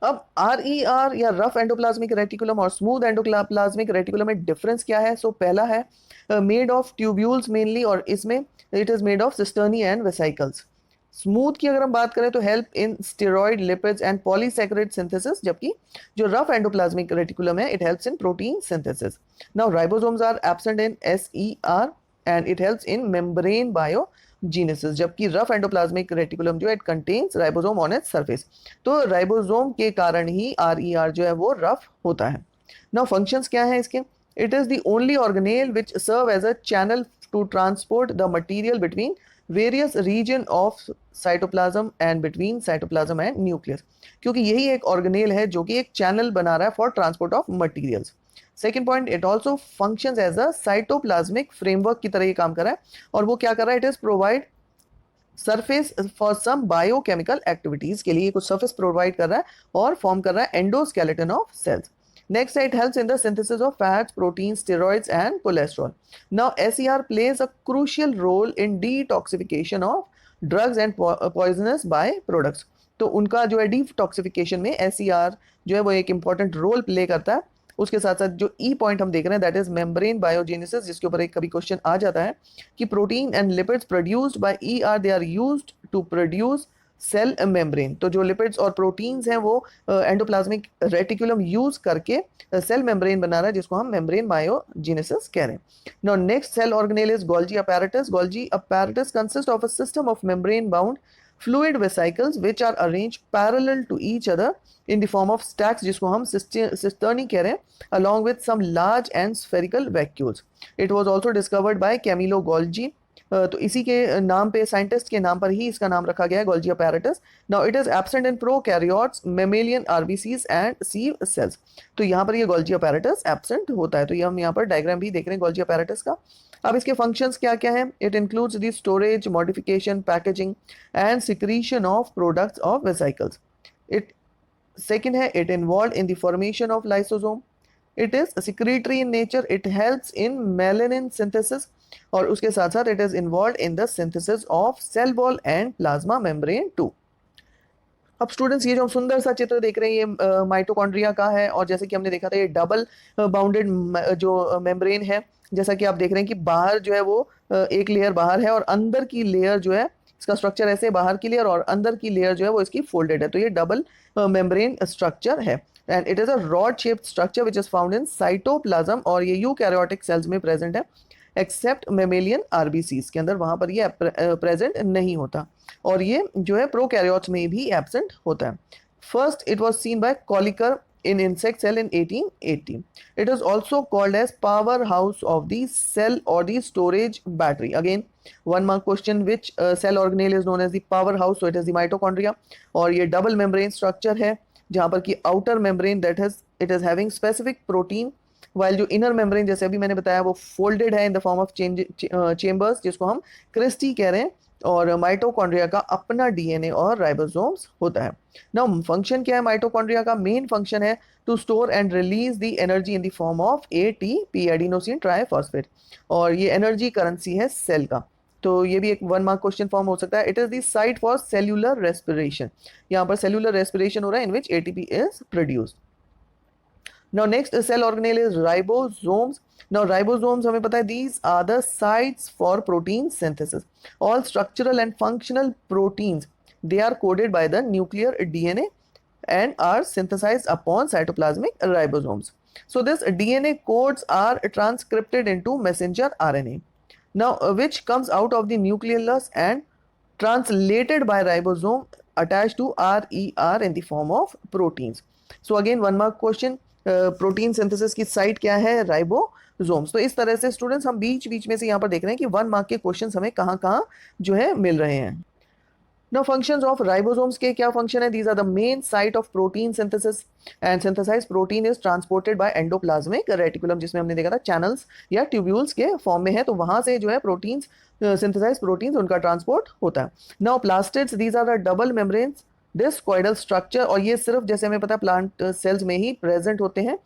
Speaker 1: अब RER या रफ एंडोप्लाज्मिक रेटिकुलम और स्मूथ एंडोप्लाज्मिक रेटिकुलम में डिफरेंस क्या है? सो पहला है मेड ऑफ ट्यूब्यूल्स मेनली, और इसमें it is made of cisternae and vesicles. Smooth की अगर हम बात करें तो help in steroid, lipids and polysaccharide synthesis, जबकि जो रफ एंडोप्लाज्मिक रेटिकुलम है it helps in protein synthesis. Now ribosomes are absent in SER and it helps in membrane biogenesis, जबकि रफ एंडोप्लाज्मिक रेटिकुलम जो it contains ribosome on its surface. तो ribosome के कारण ही RER जो है वो rough होता है। नाउ फंक्शंस क्या है इसके? It is the only organelle which serve as a channel to transport the material between various region of cytoplasm and between cytoplasm and nucleus। क्योंकि यही एक organelle है जो कि एक channel बना रहा है for transport of materials। Second point, it also functions as a cytoplasmic framework की तरह ये काम कर रहा है, और वो क्या कर रहा है? It is provide surface for some biochemical activities के लिए कुछ सरफेस प्रोवाइड कर रहा है और फॉर्म कर रहा है endoskeleton of cells. Next, it helps in the synthesis of fats, proteins, steroids, and cholesterol. Now, SER plays a crucial role in detoxification of drugs and poisonous byproducts. तो उनका जो है डिटॉक्सिफिकेशन में SER जो है वो एक इंपॉर्टेंट रोल प्ले करता है। उसके साथ साथ जो ई पॉइंट हम देख रहे हैं दैट इज मेम्ब्रेन बायोजेनेसिस, जिसके ऊपर एक कभी क्वेश्चन आ जाता है कि protein and lipids produced by ER they are used to produce cell membrane. तो जो लिपिड्स और प्रोटीन्स हैं वो एंडोप्लाज्मिक रेटिकुलम यूज करके सेल मेम्ब्रेन बना रहा है, जिसको हम मेम्ब्रेन बायोजेनेसिस कह रहे हैं। Now next cell organelle is Golgi apparatus. Golgi apparatus consist of a system of membrane bound fluid vesicles which are arranged parallel to each other in the form of stacks, जिसको हम cisternae कह रहे हैं, along with some large and spherical vacuoles. It was also discovered by Camillo Golgi तो इसी के नाम पे, साइंटिस्ट के नाम पर ही इसका नाम रखा गया है, Golgi apparatus. Now it is absent in prokaryotes, mammalian, RBCs and sieve cells. तो यहाँ पर ये गोल्जी अपैरेटस एब्सेंट होता है। तो ये हम यहाँ पर डायग्राम भी देख रहे हैं गोल्जी अपैरेटस का। अब इसके फंक्शंस क्या क्या हैं? It includes the storage, modification, packaging and secretion of products of vesicles. It second है, it involve in the formation of lysosome. It is secretory in nature, it helps in melanin synthesis, और उसके साथ साथ it is involve in the synthesis of cell wall and plasma membrane too. अब students, ये जो हम सुंदर सा चित्र देख रहे हैं ये माइटोकॉन्ड्रिया का है, और जैसे कि हमने देखा था ये डबल बाउंडेड जो मेम्ब्रेन है, जैसा कि आप देख रहे हैं कि बाहर जो है वो एक लेयर बाहर है और अंदर की लेयर जो है, इसका स्ट्रक्चर ऐसे बाहर की लेयर और अंदर की लेयर जो है वो इसकी फोल्डेड है। तो ये डबल मेम्ब्रेन स्ट्रक्चर है and it is a rod shaped structure which is found in cytoplasm, और ये यूकैरियोटिक सेल्स में प्रेजेंट है एक्सेप्ट मेमेलियन आरबीसीज के अंदर, वहां पर ये प्रेजेंट नहीं होता, और ये जो है प्रोकैरियोट्स में भी एब्सेंट होता है। First it was seen by Kolliker in insect cell in 1880. It is also called as powerhouse of the cell or the storage battery. Again, one mark question, which cell organelle is known as the powerhouse? So it is the mitochondria, और ये double membrane structure है जहाँ पर कि outer membrane that has it is having specific protein, while जो inner membrane जैसे अभी मैंने बताया वो folded है in the form of chambers जिसको हम क्रिस्टी कह रहे हैं, और माइटोकॉन्ड्रिया का अपना डीएनए और राइबोसोम्स होता है। नाउ फंक्शन क्या है माइटोकॉन्ड्रिया का? मेन फंक्शन है to store and release the energy in the form of ATP, adenosine triphosphate, और ये एनर्जी करेंसी है सेल का। तो ये भी एक 1 मार्क क्वेश्चन फॉर्म हो सकता है। It is the site for cellular respiration, यहाँ पर सेल्यूलर रेस्पिरेशन हो रहा है in which ATP is produced. Now next cell organelle is ribosomes. Now ribosomes हमें पता है these are the sites for protein synthesis. All structural and functional proteins, they are coded by the nuclear DNA and are synthesized upon cytoplasmic ribosomes. So this DNA codes are transcripted into messenger RNA. Now which comes out of the nucleolus and translated by ribosome attached to RER in the form of proteins. So again 1 mark question, protein synthesis की site क्या है? Ribosomes. तो इस तरह से students हम बीच बीच में से यहाँ पर देख रहे हैं कि 1 मार्क के क्वेश्चंस हमें कहाँ कहाँ जो है मिल रहे हैं। नाउ फंक्शंस ऑफ राइबोसोम्स के क्या फंक्शन है? These are the main site of protein synthesis and synthesized protein is transported by endoplasmic reticulum, जिसमें हमने देखा था चैनल्स या ट्यूब्यूल्स के फॉर्म में है, तो वहां से जो है प्रोटीन्स, सिंथेसाइज्ड प्रोटीन्स, उनका ट्रांसपोर्ट होता है। Now plastids, these are the double membranes discoidal structure, और ये सिर्फ जैसे हमें पता है प्लांट सेल्स में ही प्रेजेंट होते हैं।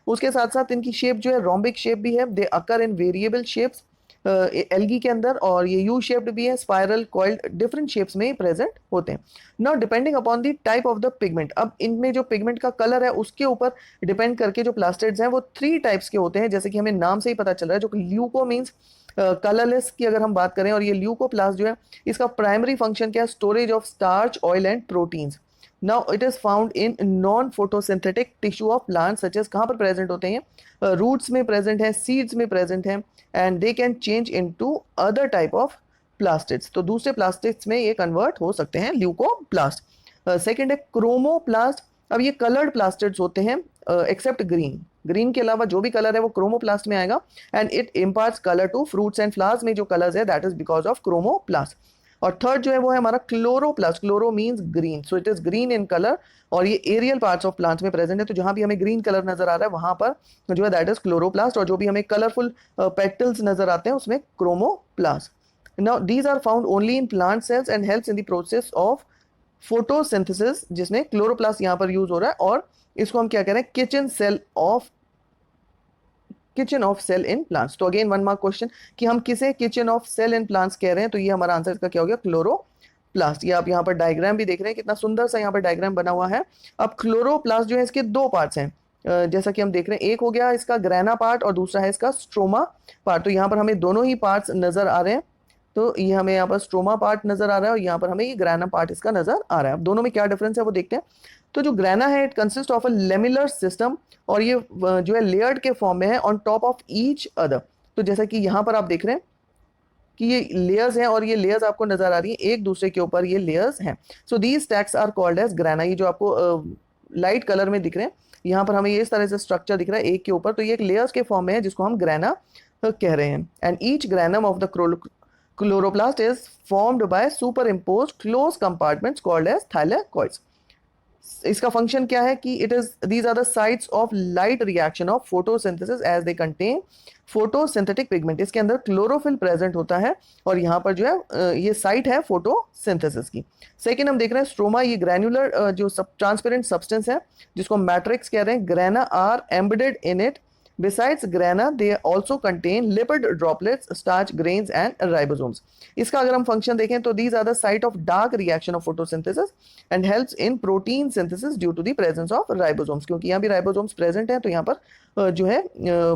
Speaker 1: उसके साथ साथ इनकी शेप जो है रोम्बिक शेप भी है, दे अकर इन वेरिएबल शेप्स एल्गी के अंदर, और ये यू शेप्ड भी है, स्पाइरल, कॉइल्ड, डिफरेंट शेप्स में प्रेजेंट होते हैं। Now depending upon the type of the pigment, अब इनमें जो पिगमेंट का कलर है उसके ऊपर डिपेंड करके जो प्लास्टिड्स हैं वो 3 टाइप्स के होते हैं, जैसे कि हमें नाम से ही पता चल रहा है। जो ल्यूको मीन्स कलरलेस की अगर हम बात करें, और ये ल्यूकोप्लास्ट जो है इसका प्राइमरी फंक्शन क्या है? Storage of starch, oil and proteins. Now it is found in non photosynthetic tissue of plant such as, कहाँ पर प्रेजेंट होते हैं? रूट्स में प्रेजेंट है, सीड्स में प्रेजेंट है, and they can change into other type of plastids, तो दूसरे प्लास्टिड्स में ये कन्वर्ट हो सकते हैं, ल्यूकोप्लास्ट। सेकेंड है क्रोमोप्लास्ट। अब ये कलर्ड प्लास्टिड्स होते हैं एक्सेप्ट ग्रीन, ग्रीन के अलावा जो भी कलर है वो क्रोमोप्लास्ट में आएगा, and it imparts colour to fruits and flowers में जो कलर्स है that is because of chromoplast. और थर्ड जो है वो है हमारा chloroplast, chloro means green, so it is green in colour, और ये एरियल पार्ट्स ऑफ प्लांट्स में प्रेजेंट है, तो जहां भी हमें ग्रीन कलर नजर आ रहा है वहां पर जो है दैट इज क्लोरोप्लास्ट, और जो भी हमें कलरफुल पेटल्स नजर आते हैं उसमें chromoplast. Now these are found only in plant cells and helps in the process of photosynthesis, जिसमें क्लोरोप्लास्ट यहाँ पर यूज हो रहा है, और इसको हम क्या कह रहे हैं? Kitchen of cell in plants. तो अगेन 1 मार्क क्वेश्चन कि हम किसे kitchen of cell in plants कह रहे हैं, तो ये हमारा आंसर इसका क्या हो गया? क्लोरोप्लास्ट। ये आप यहाँ पर डायग्राम भी देख रहे हैं, कितना सुंदर सा यहाँ पर डायग्राम बना हुआ है। अब क्लोरोप्लास्ट जो है इसके 2 पार्ट्स हैं, जैसा कि हम देख रहे हैं, एक हो गया इसका ग्रैना पार्ट और दूसरा है इसका स्ट्रोमा पार्ट। तो यहाँ पर हमें दोनों ही पार्ट्स नजर आ रहे हैं, तो ये हमें यहाँ पर स्ट्रोमा पार्ट नजर आ रहा है और यहाँ पर हमें ये ग्रैना पार्ट इसका नजर आ रहा है। अब दोनों में क्या डिफरेंस है वो देखते हैं। तो जो ग्रैना है it consist of a lamellar system, और ये जो है लेयर्ड के फॉर्म में है on top of each other. तो जैसा कि यहाँ पर आप देख रहे हैं कि ये लेयर्स हैं, और ये लेयर्स आपको नजर आ रही है एक दूसरे के ऊपर, ये लेयर्स हैं। So these stacks are called as grana. ये जो आपको लाइट कलर में दिख रहे हैं, यहाँ पर हमें ये इस तरह से स्ट्रक्चर दिख रहा है एक के ऊपर, तो ये एक लेयर्स के फॉर्म में है जिसको हम ग्रैना कह रहे हैं। And each granum of the Chloroplast is formed by superimposed closed compartments called as thylakoids. इसका फंक्शन क्या है कि it is these are the sites of light reaction of photosynthesis as they contain photosynthetic pigment. इसके अंदर chlorophyll present होता है और यहाँ पर जो है ये साइट है फोटोसिंथेसिस की। सेकेंड हम देख रहे हैं स्ट्रोमा, ये ग्रैन्युलर जो ट्रांसपेरेंट सब्सटेंस है जिसको मैट्रिक्स कह रहे हैं। Grana are embedded in it. Besides grana, they also contain lipid droplets, starch grains and ribosomes. इसका अगर हम फंक्शन देखें तो these are the site of dark reaction of photosynthesis and helps in protein synthesis due to the presence of ribosomes. क्योंकि यहाँ भी ribosomes present है तो यहाँ पर जो है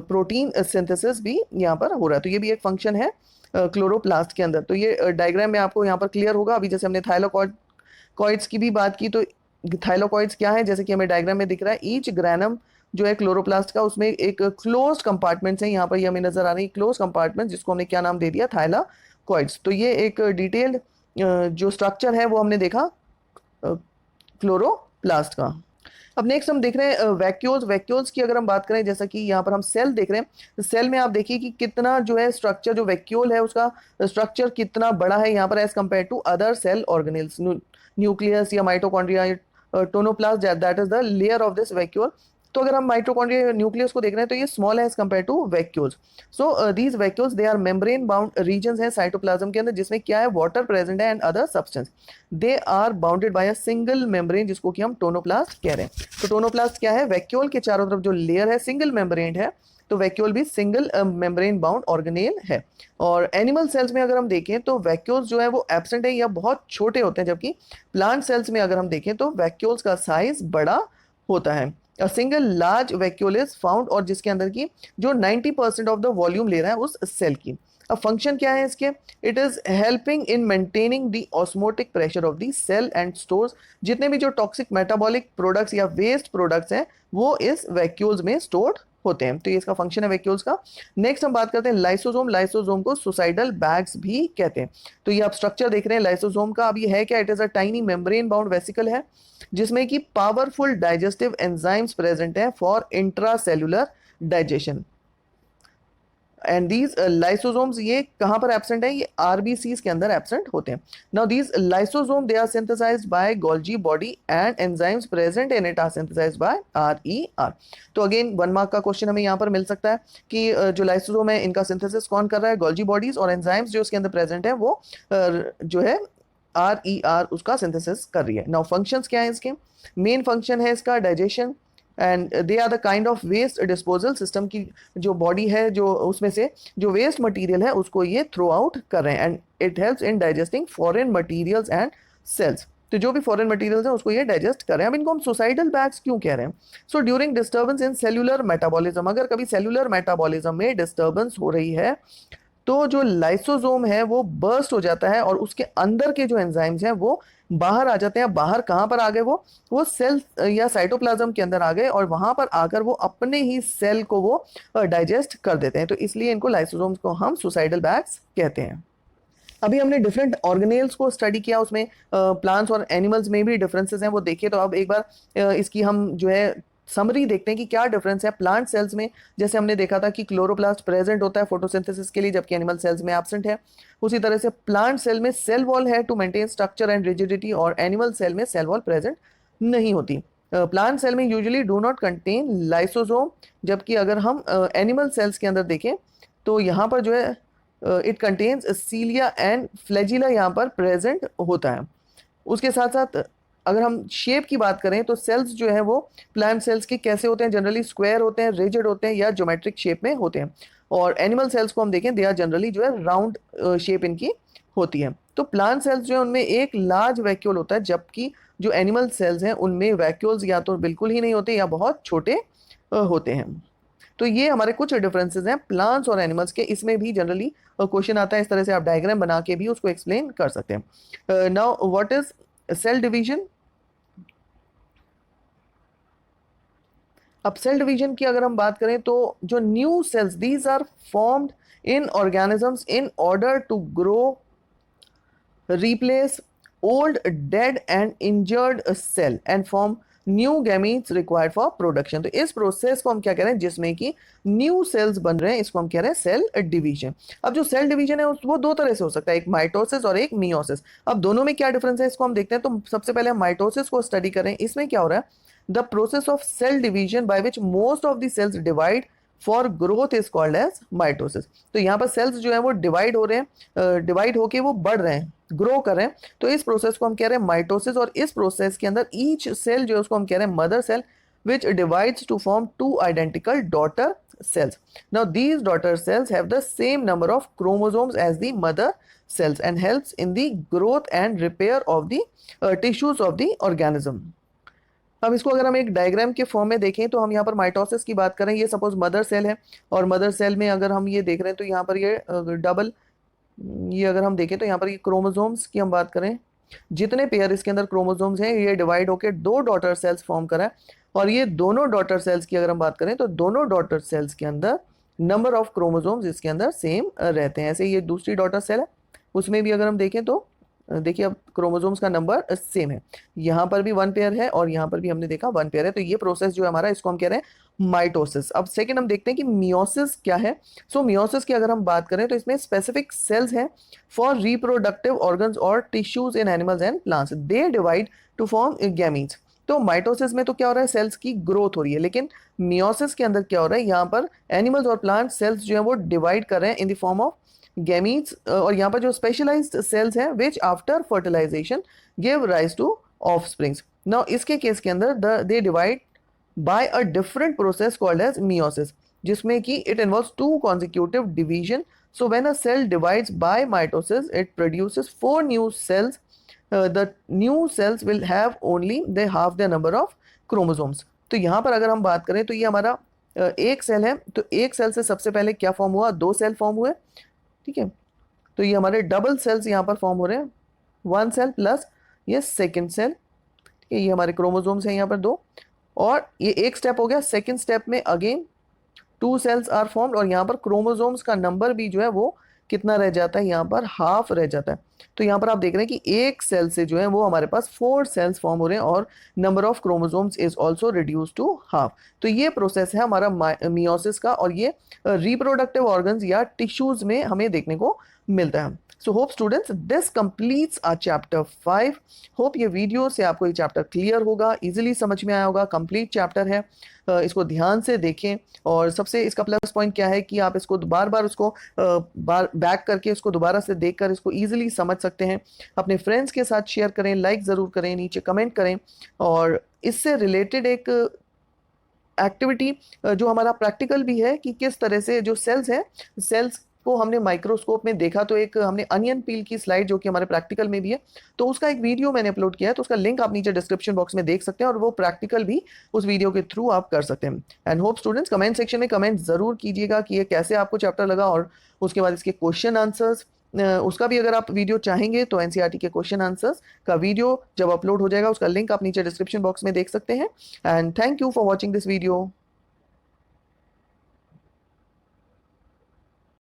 Speaker 1: प्रोटीन सिंथेसिस भी यहाँ पर हो रहा है। तो ये भी एक फंक्शन है क्लोरोप्लास्ट के अंदर। तो ये डायग्राम में आपको यहाँ पर क्लियर होगा। अभी जैसे हमने थाइलाकॉइड्स की भी बात की तो थाइलाकॉइड्स क्या है, जैसे कि हमें डायग्राम में दिख रहा है ईच ग्रैनम जो है क्लोरोप्लास्ट का उसमें एक क्लोज्ड कंपार्टमेंट्स है। यहाँ पर ये हमें नजर आ रही है क्लोज कंपार्टमेंट जिसको हमने क्या नाम दे दिया, थाइलाकॉइड्स। तो ये एक डिटेल्ड जो स्ट्रक्चर है वो हमने देखा क्लोरोप्लास्ट का। अब नेक्स्ट हम देख रहे हैं वैक्यूल्स। वैक्यूल्स की अगर हम बात करें, जैसा कि यहाँ पर हम सेल देख रहे हैं, सेल में आप देखिए कि कितना जो है स्ट्रक्चर, जो वैक्यूल है उसका स्ट्रक्चर कितना बड़ा है यहाँ पर as compare to other cell organelles. Nucleus या mitochondria, tonoplast, that is the layer of this vacuole. तो अगर हम माइटोकॉन्ड्रिया न्यूक्लियस को देख रहे हैं तो ये स्मॉल है as compare to vacuoles. So these vacuoles they are membrane bound regions हैं साइटोप्लाज्म के अंदर जिसमें क्या है, वाटर प्रेजेंट है and other substance. They are bounded by a single membrane जिसको कि हम टोनोप्लास्ट कह रहे हैं। तो टोनोप्लास्ट क्या है, वैक्यूल के चारों तरफ जो लेयर है सिंगल मेम्ब्रेन है। तो वैक्यूल भी सिंगल मेम्ब्रेन बाउंड ऑर्गेनेल है। और एनिमल सेल्स में अगर हम देखें तो वैक्यूल्स जो है वो एब्सेंट है या बहुत छोटे होते हैं, जबकि प्लांट सेल्स में अगर हम देखें तो वैक्यूल्स का साइज बड़ा होता है। A single large vacuole is found और जिसके अंदर की जो 90% ऑफ द वॉल्यूम ले रहा है उस सेल की। अब फंक्शन क्या है इसके, it is helping in maintaining the osmotic pressure of the cell and stores. जितने भी जो टॉक्सिक मेटाबॉलिक प्रोडक्ट्स या वेस्ट प्रोडक्ट्स हैं वो इस वैक्यूल्स में स्टोर्ड होते हैं। तो ये इसका फंक्शन है वैक्यूल्स का। नेक्स्ट हम बात करते हैं लाइसोसोम। लाइसोसोम को सुसाइडल बैग्स भी कहते हैं। तो ये आप स्ट्रक्चर देख रहे हैं लाइसोसोम का। अब ये है क्या, it is a tiny membrane bound vesicle है जिसमें कि पावरफुल डाइजेस्टिव एंजाइम्स प्रेजेंट हैं for intracellular digestion. And these lysosomes ये कहां पर एब्सेंट है, ये आरबीसीज के अंदर एब्सेंट होते हैं। Now these lysosome they are synthesized by Golgi body and enzymes present in it are synthesized by RER. तो अगेन 1 मार्क का क्वेश्चन हमें यहाँ पर मिल सकता है कि जो लाइसोसोम है इनका सिंथेसिस कौन कर रहा है, गोल्जी बॉडीज, और एंजाइम्स जो इसके अंदर प्रेजेंट है वो जो है आरईआर उसका सिंथेसिस कर रही है। नाउ फंक्शंस क्या है इसके, मेन फंक्शन है इसका digestion and they are the kind of waste disposal system की जो बॉडी है जो उसमें से जो वेस्ट मटेरियल है उसको ये थ्रो आउट कर रहे हैं and it helps in digesting foreign materials and cells. तो जो भी फॉरेन मटेरियल्स हैं उसको ये डाइजेस्ट कर रहे हैं। अब इनको हम सुसाइडल बैग्स क्यों कह रहे हैं, so during disturbance in cellular metabolism, अगर कभी सेल्यूलर मेटाबॉलिज्म में डिस्टर्बेंस हो रही है तो जो लाइसोसोम है वो बर्स्ट हो जाता है और उसके अंदर के जो एंजाइम्स हैं वो बाहर आ जाते हैं। बाहर कहाँ पर आ गए, वो सेल या साइटोप्लाज्म के अंदर आ गए और वहां पर आकर वो अपने ही सेल को वो डाइजेस्ट कर देते हैं। तो इसलिए इनको लाइसोसोम्स को हम सुसाइडल बैग्स कहते हैं। अभी हमने डिफरेंट ऑर्गेनेल्स को स्टडी किया, उसमें प्लांट्स और एनिमल्स में भी डिफरेंसेस हैं वो देखिए। तो अब एक बार इसकी हम जो है समरी देखते हैं कि क्या डिफरेंस है। प्लांट सेल्स में जैसे हमने देखा था कि क्लोरोप्लास्ट प्रेजेंट होता है फोटोसिंथेसिस के लिए, जबकि एनिमल सेल्स में एब्सेंट है। उसी तरह से प्लांट सेल में सेल वॉल है to maintain structure and rigidity, और एनिमल सेल में सेल वॉल प्रेजेंट नहीं होती। प्लांट सेल में usually do not contain lysosome, जबकि अगर हम एनिमल सेल्स के अंदर देखें तो यहाँ पर जो है it contains cilia and flagella यहाँ पर प्रेजेंट होता है। उसके साथ साथ अगर हम शेप की बात करें तो सेल्स जो है वो प्लांट सेल्स के कैसे होते हैं, जनरली स्क्वायर होते हैं, रिजिड होते हैं या ज्योमेट्रिक शेप में होते हैं। और एनिमल सेल्स को हम देखें दे आर जनरली जो है राउंड शेप इनकी होती है। तो प्लांट सेल्स जो है उनमें एक लार्ज वैक्यूल होता है, जबकि जो एनिमल सेल्स हैं उनमें वैक्यूल्स या तो बिल्कुल ही नहीं होते या बहुत छोटे होते हैं। तो ये हमारे कुछ डिफरेंसेस हैं प्लांट्स और एनिमल्स के। इसमें भी जनरली क्वेश्चन आता है, इस तरह से आप डायग्राम बना के भी उसको एक्सप्लेन कर सकते हैं। Now what is cell division. अब सेल डिवीजन की अगर हम बात करें तो जो new cells these are formed in organisms in order to grow, replace old dead and injured cell and form new gametes required for production. तो इस प्रोसेस को हम क्या कह रहे हैं, जिसमें कि न्यू सेल्स बन रहे हैं, इसको हम कह रहे हैं सेल डिवीजन। अब जो सेल डिवीजन है वो दो तरह से हो सकता है, एक माइटोसिस और एक मियोसिस। अब दोनों में क्या डिफरेंस है इसको हम देखते हैं। तो सबसे पहले हम माइटोसिस को स्टडी करें। इसमें क्या हो रहा है, the process of cell division by which most of the cells divide for growth is called as mitosis. तो यहाँ पर सेल्स जो है वो डिवाइड हो रहे हैं, डिवाइड होके वो बढ़ रहे हैं, ग्रो कर रहे हैं, तो इस प्रोसेस को हम कह रहे हैं माइटोसिस। और इस प्रोसेस के अंदर ईच सेल जो है उसको हम कह रहे हैं mother cell, which divides to form two identical daughter cells. Now these daughter cells have the same number of chromosomes as the mother cells and helps in the growth and repair of the tissues of the organism. अब इसको अगर हम एक diagram के form में देखें तो हम यहाँ पर माइटोसिस की बात करें, ये सपोज मदर सेल है और मदर सेल में अगर हम ये देख रहे हैं तो यहाँ पर ये डबल, ये अगर हम देखें तो यहाँ पर ये क्रोमोसोम्स की हम बात करें, जितने पेयर इसके अंदर क्रोमोसोम्स हैं ये डिवाइड होकर दो डॉटर सेल्स फॉर्म करा है। और ये दोनों डॉटर सेल्स की अगर हम बात करें तो दोनों डॉटर सेल्स के अंदर नंबर ऑफ क्रोमोसोम्स इसके अंदर सेम रहते हैं। ऐसे ये दूसरी डॉटर सेल है, उसमें भी अगर हम देखें तो देखिए अब क्रोमोसोम्स का नंबर सेम है, यहाँ पर भी वन पेयर है और यहाँ पर भी हमने देखा वन पेयर है। तो ये प्रोसेस जो है हमारा, इसको हम कह रहे हैं माइटोसिस। अब सेकंड हम देखते हैं कि मियोसिस क्या है। सो मियोसिस की अगर हम बात करें तो इसमें स्पेसिफिक सेल्स हैं फॉर रिप्रोडक्टिव ऑर्गन्स और tissues in animals and plants, they divide two form gametes. तो माइटोसिस में तो क्या हो रहा है, सेल्स की ग्रोथ हो रही है, लेकिन मियोसिस के अंदर क्या हो रहा है, यहाँ पर एनिमल्स और प्लांट सेल्स जो है वो डिवाइड कर रहे हैं in the form of gametes. और यहाँ पर जो स्पेशलाइज्ड सेल्स हैं which after fertilization give rise to offsprings. Now इसके केस के अंदर they divide by a different process called as meiosis, जिसमें कि it involves two consecutive division. So when a cell divides by mitosis it produces 4 new cells. The new cells will have only they half the number of chromosomes। तो यहाँ पर अगर हम बात करें तो ये हमारा एक सेल है, तो एक सेल से सबसे पहले क्या फॉर्म हुआ, दो सेल फॉर्म हुए, ठीक है। तो ये हमारे डबल सेल्स यहाँ पर फॉर्म हो रहे हैं, वन सेल प्लस ये सेकेंड सेल, ठीक है। ये हमारे क्रोमोसोम्स हैं यहाँ पर दो, और ये एक स्टेप हो गया। सेकेंड स्टेप में अगेन 2 सेल्स आर फॉर्म्ड, और यहाँ पर क्रोमोसोम्स का नंबर भी जो है वो कितना रह जाता है, यहाँ पर हाफ रह जाता है। तो यहाँ पर आप देख रहे हैं कि एक सेल से जो है वो हमारे पास 4 सेल्स फॉर्म हो रहे हैं और number of chromosomes is also reduce to half. तो ये प्रोसेस है हमारा मियोसिस का, और ये रिप्रोडक्टिव ऑर्गन्स या टिश्यूज में हमें देखने को मिलता है। So hope students this completes our chapter 5। Hope ये वीडियो से आपको ये चैप्टर क्लियर होगा, इजीली समझ में आया होगा। कंप्लीट चैप्टर है, इसको ध्यान से देखें। और सबसे इसका प्लस पॉइंट क्या है कि आप इसको बार बार उसको बैक करके इसको दोबारा से देखकर इसको इजीली समझ सकते हैं। अपने फ्रेंड्स के साथ शेयर करें, लाइक ज़रूर करें, नीचे कमेंट करें। और इससे रिलेटेड एक एक्टिविटी जो हमारा प्रैक्टिकल भी है कि किस तरह से जो सेल्स हैं, सेल्स को हमने माइक्रोस्कोप में देखा, तो एक हमने अनियन पील की स्लाइड जो कि हमारे प्रैक्टिकल में भी है, तो उसका एक वीडियो मैंने अपलोड किया है, तो उसका लिंक आप नीचे डिस्क्रिप्शन बॉक्स में देख सकते हैं, और वो प्रैक्टिकल भी उस वीडियो के थ्रू आप कर सकते हैं। And hope students comment section में कमेंट जरूर कीजिएगा कि ये कैसे आपको चैप्टर लगा, और उसके बाद इसके क्वेश्चन आंसर्स, उसका भी अगर आप वीडियो चाहेंगे तो एनसीईआरटी के क्वेश्चन आंसर्स का वीडियो जब अपलोड हो जाएगा उसका लिंक आप नीचे डिस्क्रिप्शन बॉक्स में देख सकते हैं। And thank you for watching this video.